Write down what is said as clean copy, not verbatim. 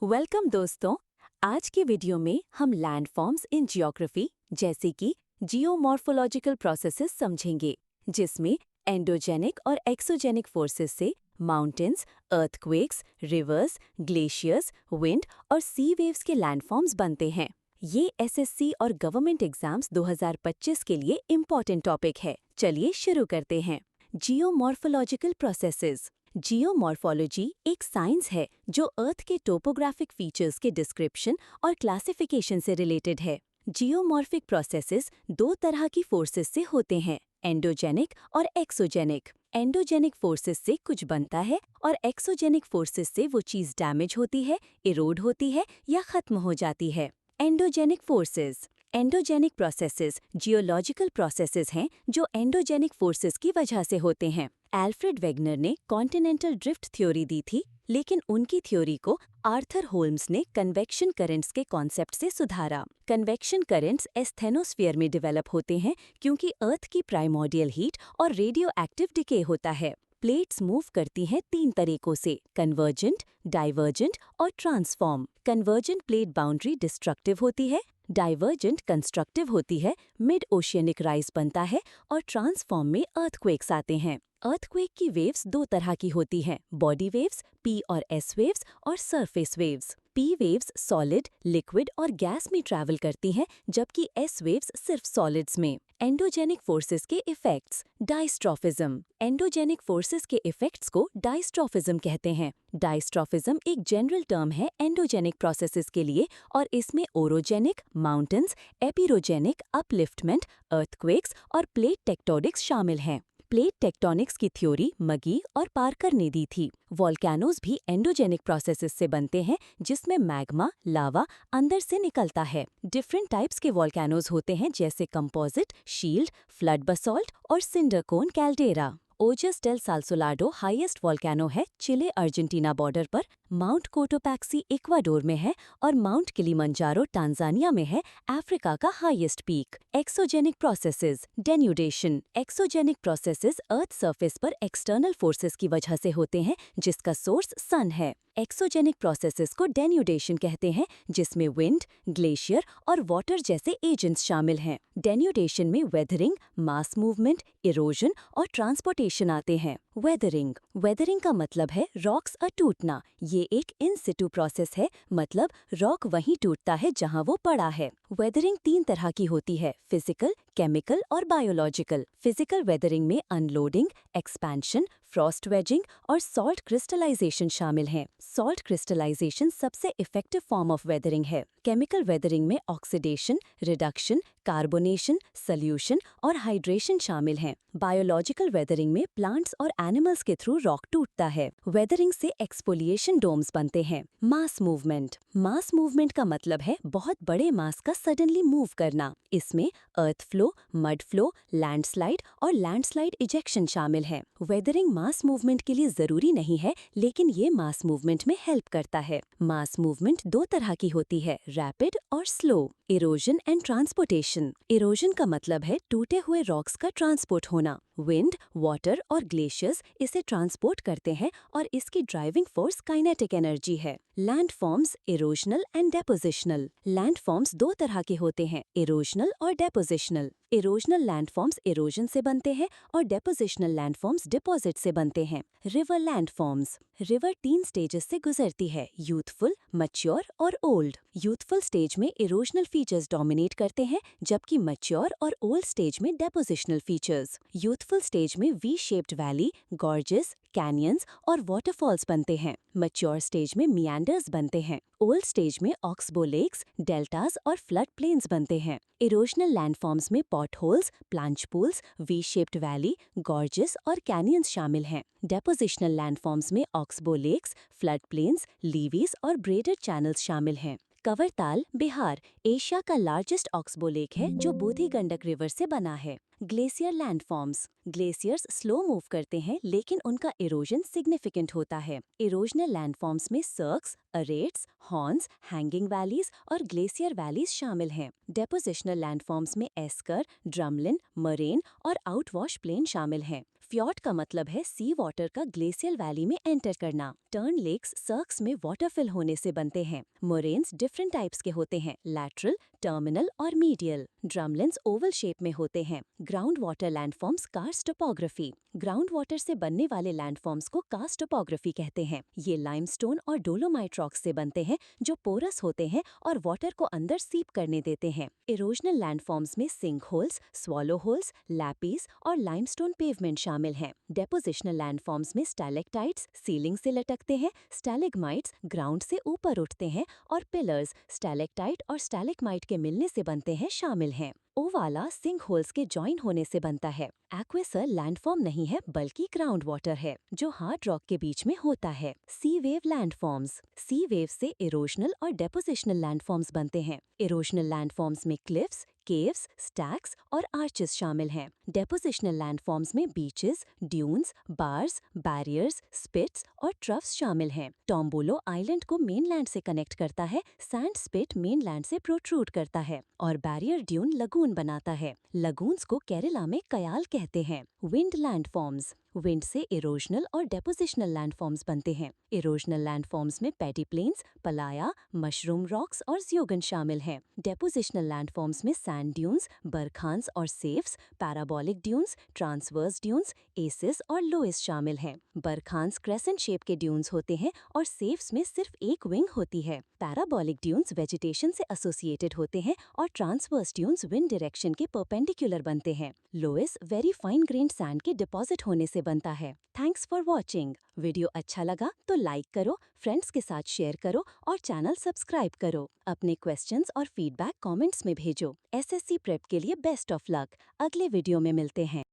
Welcome दोस्तों। आज के वीडियो में हम लैंडफॉर्म्स इन जियोग्राफी जैसे कि जियोमॉर्फोलॉजिकल प्रोसेसेस समझेंगे, जिसमें एंडोजेनिक और एक्सोजेनिक फोर्सेस से mountains, earthquakes, reverse, glaciers, wind और सी वेव्स के लैंडफॉर्म्स बनते हैं। ये एसएससी और गवर्नमेंट एग्जाम्स 2025 के लिए इम्पॉर्टेंट टॉपिक है। चलिए शुरू करते हैं। Geomorphological processes. जियोमॉर्फोलॉजी एक साइंस है जो अर्थ के टोपोग्राफिक फीचर्स के डिस्क्रिप्शन और क्लासिफिकेशन से रिलेटेड है। जियोमॉर्फिक प्रोसेसेस दो तरह की फोर्सेस से होते हैं, एंडोजेनिक और एक्सोजेनिक। एंडोजेनिक फोर्सेस से कुछ बनता है और एक्सोजेनिक फोर्सेस से वो चीज़ डैमेज होती है, इरोड होती है या खत्म हो जाती है। Endogenic forces. Endogenic processes geological processes हैं जो एंडोजेनिक फोर्सेस की वजह से होते हैं। एल्फ्रेड वेगनर ने कॉन्टिनेंटल ड्रिफ्ट थ्योरी दी थी, लेकिन उनकी थ्योरी को आर्थर होल्म्स ने कन्वेक्शन करंट्स के कॉन्सेप्ट से सुधारा। कन्वेक्शन करंट्स एस्थेनोस्फीयर में डेवलप होते हैं क्योंकि अर्थ की प्राइमोर्डियल हीट और रेडियो एक्टिव डिके होता है। प्लेट्स मूव करती हैं तीन तरीकों से, कन्वर्जेंट, डाइवर्जेंट और transform. Convergent plate boundary destructive होती है, डाइवर्जेंट कंस्ट्रक्टिव होती है, मिड ओशियनिक राइज बनता है और ट्रांसफॉर्म में अर्थक्वेक्स आते हैं। अर्थक्वेक की वेव्स दो तरह की होती हैं, बॉडी वेव्स पी और एस वेव्स और surface waves. P waves solid, liquid और गैस में ट्रैवल करती हैं, जबकि एस वेव्स सिर्फ सॉलिड्स में। एंडोजेनिक फोर्सेस के इफेक्ट्स। डायस्ट्रॉफिज्म। एंडोजेनिक फोर्सेस के इफेक्ट्स को डायस्ट्रॉफिज्म कहते हैं। डायस्ट्रॉफिज्म एक जनरल टर्म है एंडोजेनिक प्रोसेसेस के लिए और इसमें orogenic, mountains, epeirogenic, upliftment, earthquakes और प्लेट टेक्टोनिक्स शामिल हैं। प्लेट टेक्टोनिक्स की थ्योरी मगी और पार्कर ने दी थी। वॉल्केनोज भी एंडोजेनिक प्रोसेसेस से बनते हैं, जिसमें मैग्मा, लावा अंदर से निकलता है। डिफरेंट टाइप्स के वॉल्केनोज होते हैं, जैसे कंपोजिट, शील्ड, फ्लड बसॉल्ट और सिंडर कोन कैल्डेरा। ओजस डेल साल्सोलाडो हाईएस्ट वॉल्केनो है चिले अर्जेंटीना बॉर्डर पर, माउंट कोटोपैक्सी इक्वाडोर में है और माउंट किलिमंजारो टांजानिया में है, अफ्रीका का highest peak. Exogenic processes. Denudation. Exogenic processes earth surface पर एक्सटर्नल फोर्सेस की वजह से होते हैं, जिसका सोर्स सन है। एक्सोजेनिक प्रोसेसेस को डेन्यूडेशन कहते हैं, जिसमें विंड, ग्लेशियर और वाटर जैसे एजेंट्स शामिल हैं। डेन्यूडेशन में वेदरिंग, मास मूवमेंट, इरोजन और ट्रांसपोर्टेशन आते हैं। वेदरिंग। वेदरिंग का मतलब है रॉक्स का टूटना। ये एक इन सिटू प्रोसेस है, मतलब रॉक वहीं टूटता है जहां वो पड़ा है। वेदरिंग तीन तरह की होती है, फिजिकल, केमिकल और बायोलॉजिकल। फिजिकल वेदरिंग में अनलोडिंग, एक्सपेंशन, फ्रॉस्ट वेजिंग और सॉल्ट क्रिस्टलाइजेशन शामिल हैं। सॉल्ट क्रिस्टलाइजेशन सबसे इफेक्टिव फॉर्म ऑफ वेदरिंग है। केमिकल वेदरिंग में ऑक्सीडेशन, रिडक्शन, कार्बोनेशन, सल्यूशन और हाइड्रेशन शामिल हैं। बायोलॉजिकल वेदरिंग में प्लांट्स और एनिमल्स के थ्रू रॉक टूटता है। वेदरिंग से एक्सफोलिएशन डोम्स बनते हैं। Mass movement. मास मूवमेंट का मतलब है बहुत बड़े मास का सडनली मूव करना। इसमें अर्थ फ्लो, मड फ्लो, लैंडस्लाइड और लैंडस्लाइड इजेक्शन शामिल है। वेदरिंग मास मूवमेंट के लिए जरूरी नहीं है, लेकिन ये मास मूवमेंट में हेल्प करता है। मास मूवमेंट दो तरह की होती है, रैपिड और slow. Erosion and transportation. Erosion का मतलब है टूटे हुए रॉक्स का ट्रांसपोर्ट होना। विंड, वाटर और ग्लेशियर्स इसे ट्रांसपोर्ट करते हैं और इसकी ड्राइविंग फोर्स काइनेटिक एनर्जी है। Landforms erosional and डेपोजिशनल। लैंडफॉर्म्स दो तरह के होते हैं, इरोजनल और डेपोजिशनल। इरोजनल लैंडफॉर्म्स इरोजन से बनते हैं और डेपोजिशनल लैंडफॉर्म्स डिपॉजिट से बनते हैं। River landforms. रिवर तीन स्टेजेस से गुजरती है, यूथफुल, मैच्योर और ओल्ड। यूथफुल स्टेज में इरोजनल फीचर्स डोमिनेट करते हैं, जबकि मैच्योर और ओल्ड स्टेज में डेपोजिशनल फीचर्स। यूथफुल स्टेज में V shaped valley, gorges, canyons और वाटरफॉल्स बनते हैं। मैच्योर स्टेज में मियांडर्स बनते हैं। ओल्ड स्टेज में ऑक्सबो लेक्स, डेल्टास और फ्लड प्लेन्स बनते हैं। इरोजनल लैंडफॉर्म्स में pot holes, plunge pools, V shaped valley, gorges और कैनियंस शामिल हैं। डेपोजिशनल लैंडफॉर्म्स में oxbow lakes, flood plains, levees और ब्रेडेड चैनल्स शामिल हैं। कवरताल, बिहार एशिया का लार्जेस्ट ऑक्सबो लेक है जो बूढ़ी गंडक रिवर से बना है। Glacier landforms. Glaciers slow move करते हैं, लेकिन उनका इरोजन सिग्निफिकेंट होता है। इरोजनल लैंडफॉर्म्स में सर्क्स, अरेट्स, हॉर्न्स, हैंगिंग वैलीज और ग्लेशियर वैलीज शामिल हैं। डेपोजिशनल लैंडफॉर्म्स में एस्कर, ड्रमलिन, मरेन और आउटवॉश प्लेन शामिल हैं। फ्यॉर्ड का मतलब है सी वाटर का ग्लेशियल वैली में एंटर करना। टर्न लेक्स सर्क्स में वाटर फिल होने से बनते हैं। मोरेन्स डिफरेंट टाइप्स के होते हैं, लैटरल, टर्मिनल और मीडियल। ड्रमलिन्स ओवल शेप में होते हैं। Ground water landforms karst topography. Ground water से बनने वाले लैंडफॉर्म्स को कार्स्ट टोपोग्राफी कहते हैं। ये लाइमस्टोन और डोलोमाइट रॉक्स से बनते हैं जो पोरस होते हैं और वाटर को अंदर सीप करने देते हैं। इरोजनल लैंडफॉर्म्स में sink holes, swallow holes, lapies और लाइमस्टोन पेवमेंट शामिल हैं। डेपोजिशनल लैंडफॉर्म्स में स्टैलेक्टाइट्स सीलिंग से लटकते हैं, स्टैलेग्माइट्स ग्राउंड से ऊपर उठते हैं और पिलर्स स्टैलेक्टाइट और स्टैलेग्माइट के मिलने से बनते हैं शामिल हैं। ओवाला सिंक होल्स के जॉइन होने से बनता है। एक्वेसर लैंडफॉर्म नहीं है बल्कि ग्राउंड वाटर है जो हार्ड रॉक के बीच में होता है। Sea wave landforms. Sea wave से इरोजनल और डेपोजिशनल लैंडफॉर्म्स बनते हैं। इरोजनल लैंडफॉर्म्स में क्लिफ्स, केव्स, स्टैक्स और आर्चेस शामिल हैं। डेपोजिशनल लैंडफॉर्म्स में beaches, dunes, bars, barriers, spits और ट्रफ्स शामिल हैं। टोम्बोलो आइलैंड को मेनलैंड से कनेक्ट करता है, सैंड स्पिट मेनलैंड से प्रोट्रूड करता है और बैरियर ड्यून लगून बनाता है। लगून्स को केरला में कयाल कहते हैं। Wind landforms. विंड से इरोजनल और डेपोजिशनल लैंडफॉर्म्स बनते हैं। इरोजनल लैंडफॉर्म्स में pediplains, playa, mushroom rocks और ज्योगन शामिल हैं। डेपोजिशनल लैंडफॉर्म्स में सैंड ड्यून्स, बरखांस और seifs, parabolic dunes, transverse dunes, एसिस और लोइस शामिल हैं। बरखांस क्रेसेंट शेप के ड्यून्स होते हैं और सेफ्स में सिर्फ एक विंग होती है। पैराबोलिक ड्यून्स वेजिटेशन से एसोसिएटेड होते हैं और ट्रांसवर्स ड्यून्स विंड डायरेक्शन के परपेंडिकुलर बनते हैं। Loess very fine grained sand के डिपॉजिट होने से बनता है। Thanks for watching. वीडियो अच्छा लगा तो लाइक करो, फ्रेंड्स के साथ शेयर करो और चैनल सब्सक्राइब करो। अपने क्वेश्चंस और फीडबैक कमेंट्स में भेजो। एसएससी प्रेप के लिए बेस्ट ऑफ लक। अगले वीडियो में मिलते हैं।